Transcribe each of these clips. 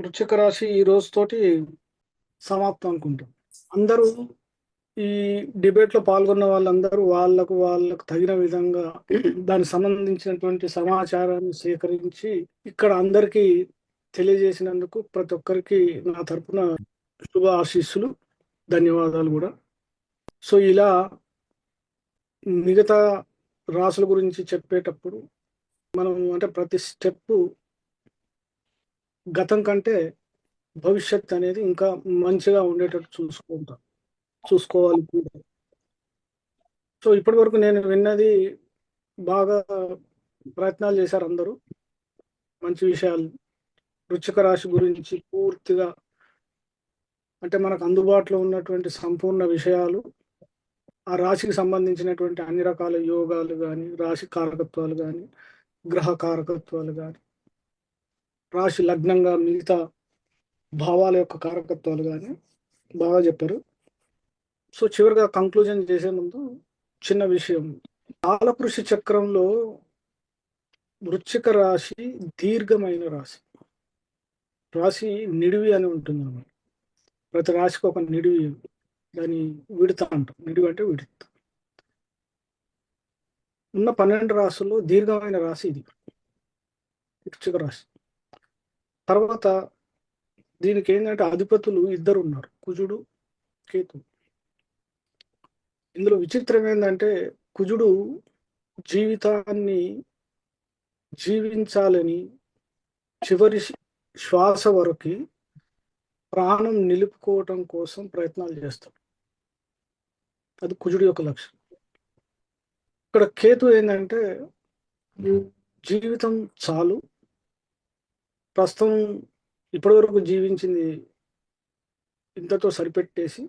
వృశ్చిక రాశి ఈ రోజుతోటి సమాప్తం అనుకుంటాం. అందరూ ఈ డిబేట్‌లో పాల్గొన్న వాళ్ళందరూ వాళ్ళకు తగిన విధంగా దానికి సంబంధించినటువంటి సమాచారాన్ని సేకరించి ఇక్కడ అందరికీ తెలియజేసినందుకు ప్రతి ఒక్కరికి నా తరపున శుభ ఆశీస్సులు, ధన్యవాదాలు గూడా. సో, ఇలా మిగతా రాసుల గురించి చెప్పేటప్పుడు మనం అంటే ప్రతి స్టెప్పు గతం కంటే భవిష్యత్ అనేది ఇంకా మంచిగా ఉండేటట్టు చూసుకోవాలి కూడా. సో ఇప్పటివరకు నేను విన్నది బాగా ప్రయత్నాలు చేశారు అందరూ. మంచి విషయాలు వృశ్చిక రాశి గురించి పూర్తిగా అంటే మనకు అందుబాటులో ఉన్నటువంటి సంపూర్ణ విషయాలు, ఆ రాశికి సంబంధించినటువంటి అన్ని రకాల యోగాలు కానీ, రాశి కారకత్వాలు కానీ, గ్రహ కారకత్వాలు కానీ, రాశి లగ్నంగా మిగతా భావాల యొక్క కారకత్వాలు కానీ బాగా చెప్పారు. సో చివరిగా కంక్లూజన్ చేసే ముందు చిన్న విషయం, కాలకృషి చక్రంలో వృశ్చిక రాశి దీర్ఘమైన రాశి. రాశి నిడివి అని ఉంటుంది అన్నమాట. ప్రతి రాశికి ఒక నిడివి, దాని విడత అంటాం. నిడివి అంటే విడత. ఉన్న 12 రాశుల్లో దీర్ఘమైన రాశి ఇది, వృశ్చిక రాశి. తర్వాత దీనికి ఏంటంటే అధిపతులు ఇద్దరు ఉన్నారు, కుజుడు, కేతు. ఇందులో విచిత్రం ఏంటంటే కుజుడు జీవితాన్ని జీవించాలని చివరి శ్వాస వరకు ప్రాణం నిలుపుకోవటం కోసం ప్రయత్నాలు చేస్తాడు. అది కుజుడి యొక్క లక్షణం. ఇక్కడ కేతు ఏంటంటే జీవితం చాలు, ప్రస్తుతం ఇప్పటివరకు జీవించింది ఇంతతో సరిపెట్టేసి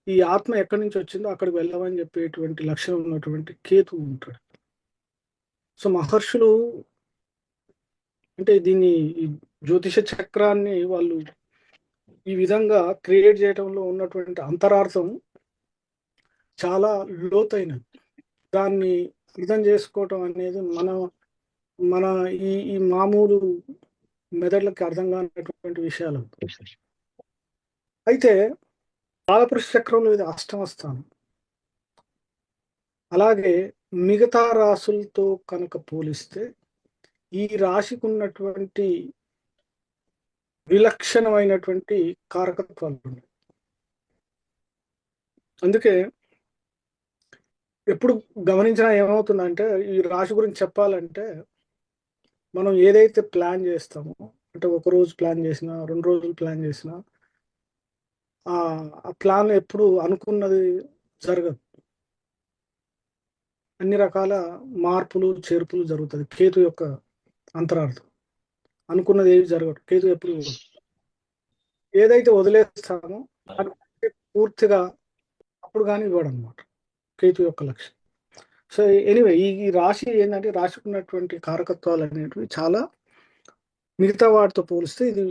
ఈ ఆత్మ ఎక్కడి నుంచి వచ్చిందో అక్కడికి వెళ్ళమని చెప్పేటువంటి లక్షణం ఉన్నటువంటి కేతు ఉంటాడు. సో మహర్షులు అంటే దీన్ని ఈ జ్యోతిష చక్రాన్ని వాళ్ళు ఈ విధంగా క్రియేట్ చేయడంలో ఉన్నటువంటి అంతరార్థం చాలా లోతైనది. దాన్ని అర్థం చేసుకోవటం అనేది మన మన ఈ మామూలు మెదడులకి అర్థం కానటువంటి విషయాలు. అయితే కాలపురుష చక్రంలో ఇది అష్టమ స్థానం. అలాగే మిగతా రాసులతో కనుక పోలిస్తే ఈ రాశికి ఉన్నటువంటి విలక్షణమైనటువంటి కారకత్వాలు ఉన్నాయి. అందుకే ఎప్పుడు గమనించినా ఏమవుతుందంటే ఈ రాశి గురించి చెప్పాలంటే మనం ఏదైతే ప్లాన్ చేస్తామో, అంటే ఒక రోజు ప్లాన్ చేసినా 2 రోజులు ప్లాన్ చేసినా ఆ ప్లాన్ ఎప్పుడు అనుకున్నది జరగదు. అన్ని రకాల మార్పులు చేర్పులు జరుగుతుంది. కేతు యొక్క అంతరార్థం అనుకున్నది ఏది జరగదు. కేతు ఎప్పుడు ఏదైతే వదిలేస్తామో అది పూర్తిగా అప్పుడు కానీ ఇవ్వడం అనమాట కేతు యొక్క లక్ష్యం. సో ఎనీవే ఈ రాశి ఏంటంటే రాశికి ఉన్నటువంటి కారకత్వాలు అనేటివి చాలా మిగతా వాటితో పోలిస్తే ఇది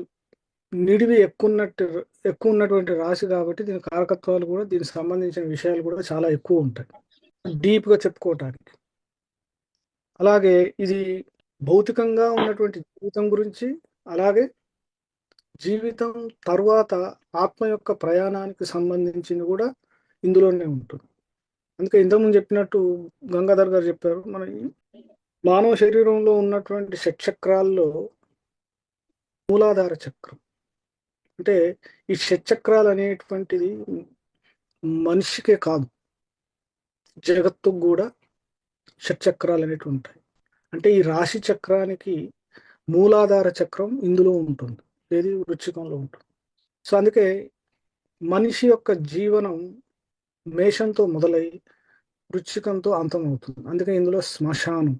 నిడివి ఎక్కువ ఉన్నటువంటి రాశి కాబట్టి దీని కారకత్వాలు కూడా, దీనికి సంబంధించిన విషయాలు కూడా చాలా ఎక్కువ ఉంటాయి డీప్గా చెప్పుకోవటానికి. అలాగే ఇది భౌతికంగా ఉన్నటువంటి జీవితం గురించి, అలాగే జీవితం తరువాత ఆత్మ యొక్క ప్రయాణానికి సంబంధించింది కూడా ఇందులోనే ఉంటుంది. అందుకే ఇంతకుముందు చెప్పినట్టు గంగాధర్ గారు చెప్పారు, మన మానవ శరీరంలో ఉన్నటువంటి షట్చక్రాల్లో మూలాధార చక్రం అంటే ఈ షట్చక్రాలు అనేటువంటిది మనిషికే కాదు, జగత్తుకు కూడా షట్చక్రాలు అనేవి ఉంటాయి. అంటే ఈ రాశి చక్రానికి మూలాధార చక్రం ఇందులో ఉంటుంది, ఏది వృశ్చికంలో ఉంటుంది. సో అందుకే మనిషి యొక్క జీవనం మేషంతో మొదలై వృశ్చికంతో అంతమవుతుంది. అందుకే ఇందులో శ్మశానం,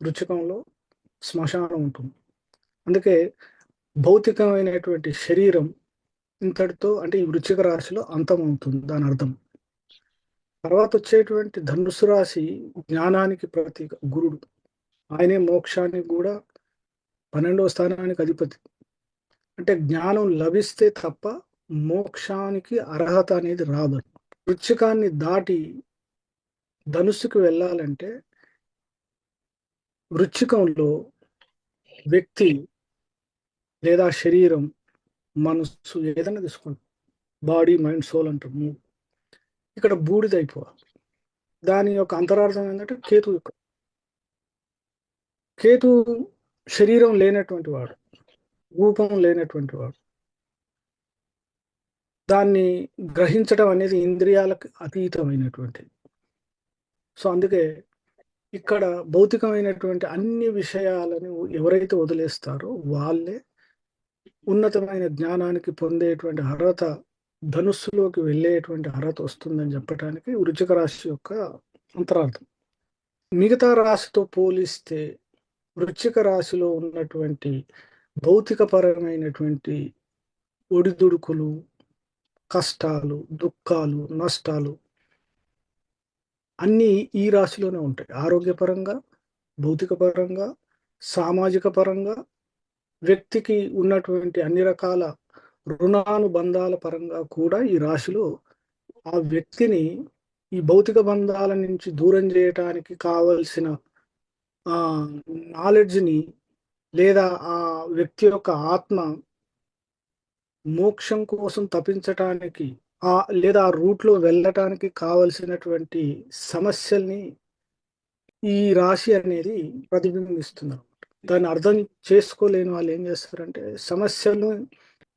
వృశ్చికంలో శ్మశానం ఉంటుంది. అందుకే భౌతికమైనటువంటి శరీరం ఇంతటితో అంటే ఈ వృశ్చిక రాశిలో అంతమవుతుంది దాని అర్థం. తర్వాత వచ్చేటువంటి ధనుసు రాశి జ్ఞానానికి ప్రతీక గురుడు. ఆయనే మోక్షానికి కూడా 12వ స్థానానికి అధిపతి. అంటే జ్ఞానం లభిస్తే తప్ప మోక్షానికి అర్హత అనేది రాదు. వృశ్చికాన్ని దాటి ధనుస్సుకి వెళ్ళాలంటే వృశ్చికంలో వ్యక్తి లేదా శరీరం, మనస్సు, ఏదైనా తీసుకోండి, బాడీ, మైండ్, సోల్ అంటారు. ఇక్కడ బూడిద అయిపోవాలి. దాని యొక్క అంతరార్థం ఏంటంటే కేతు శరీరం లేనటువంటి వాడు, రూపం లేనటువంటి వాడు. దాన్ని గ్రహించడం అనేది ఇంద్రియాలకు అతీతమైనటువంటిది. సో అందుకే ఇక్కడ భౌతికమైనటువంటి అన్ని విషయాలను ఎవరైతే వదిలేస్తారో వాళ్ళే ఉన్నతమైన జ్ఞానానికి పొందేటువంటి అర్హత, ధనుస్సులోకి వెళ్ళేటువంటి అర్హత వస్తుందని చెప్పడానికి వృశ్చిక రాశి యొక్క అంతరార్థం. మిగతా రాశితో పోలిస్తే వృశ్చిక రాశిలో ఉన్నటువంటి భౌతికపరమైనటువంటి ఒడిదుడుకులు, కష్టాలు, దుఃఖాలు, నష్టాలు అన్నీ ఈ రాశిలోనే ఉంటాయి. ఆరోగ్యపరంగా, భౌతిక పరంగా, సామాజిక పరంగా, వ్యక్తికి ఉన్నటువంటి అన్ని రకాల రుణానుబంధాల పరంగా కూడా ఈ రాశిలో ఆ వ్యక్తిని ఈ భౌతిక బంధాల నుంచి దూరం చేయటానికి కావలసిన నాలెడ్జ్ని, లేదా ఆ వ్యక్తి యొక్క ఆత్మ మోక్షం కోసం తపించటానికి లేదా ఆ రూట్లో వెళ్ళటానికి కావలసినటువంటి సమస్యల్ని ఈ రాశి అనేది ప్రతిబింబిస్తుంది. దాన్ని అర్థం చేసుకోలేని వాళ్ళు ఏం చేస్తారంటే సమస్యలను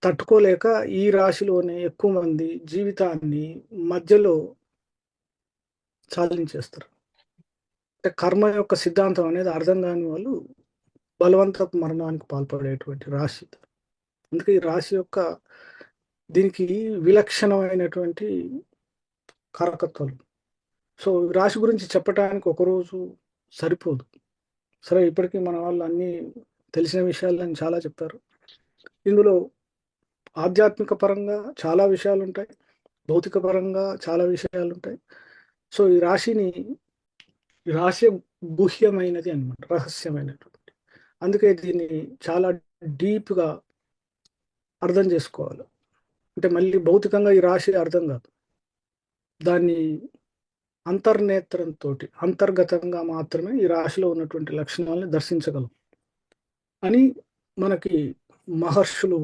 తట్టుకోలేక ఈ రాశిలోనే ఎక్కువ మంది జీవితాన్ని మధ్యలో సాధించేస్తారు. అంటే కర్మ యొక్క సిద్ధాంతం అనేది అర్థం కాని వాళ్ళు బలవంతపు మరణానికి పాల్పడేటువంటి రాశి. అందుకే ఈ రాశి యొక్క దీనికి విలక్షణమైనటువంటి కారకత్వాలు. సో రాశి గురించి చెప్పడానికి ఒకరోజు సరిపోదు. సరే, ఇప్పటికీ మన వాళ్ళు అన్ని తెలిసిన విషయాలని చాలా చెప్పారు. ఇందులో ఆధ్యాత్మిక పరంగా చాలా విషయాలు ఉంటాయి, భౌతిక పరంగా చాలా విషయాలు ఉంటాయి. సో ఈ రాశి గుహ్యమైనది అన్నమాట, రహస్యమైనటువంటి. అందుకే దీన్ని చాలా డీప్గా అర్థం చేసుకోవాలి. అంటే మళ్ళీ భౌతికంగా ఈ రాశి అర్థం కాదు, దాన్ని అంతర్నేత్రంతో, అంతర్గతంగా మాత్రమే ఈ రాశిలో ఉన్నటువంటి లక్షణాలను దర్శించగలం అని మనకి మహర్షులు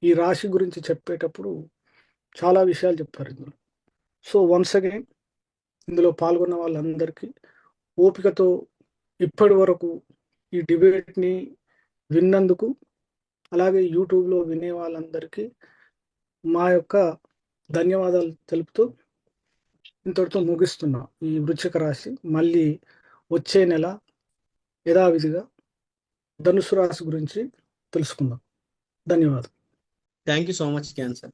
ఈ రాశి గురించి చెప్పేటప్పుడు చాలా విషయాలు చెప్పారు ఇందులో. సో వన్స్ అగైన్ ఇందులో పాల్గొన్న వాళ్ళందరికీ, ఓపికతో ఇప్పటి వరకు ఈ డిబేట్ని విన్నందుకు, అలాగే యూట్యూబ్లో వినే వాళ్ళందరికీ మా యొక్క ధన్యవాదాలు తెలుపుతూ ఇంతటితో ముగిస్తున్నాం ఈ వృశ్చిక రాశి. మళ్ళీ వచ్చే నెల యథావిధిగా ధనుసు రాశి గురించి తెలుసుకుందాం. ధన్యవాదాలు. Thank you so much cancer.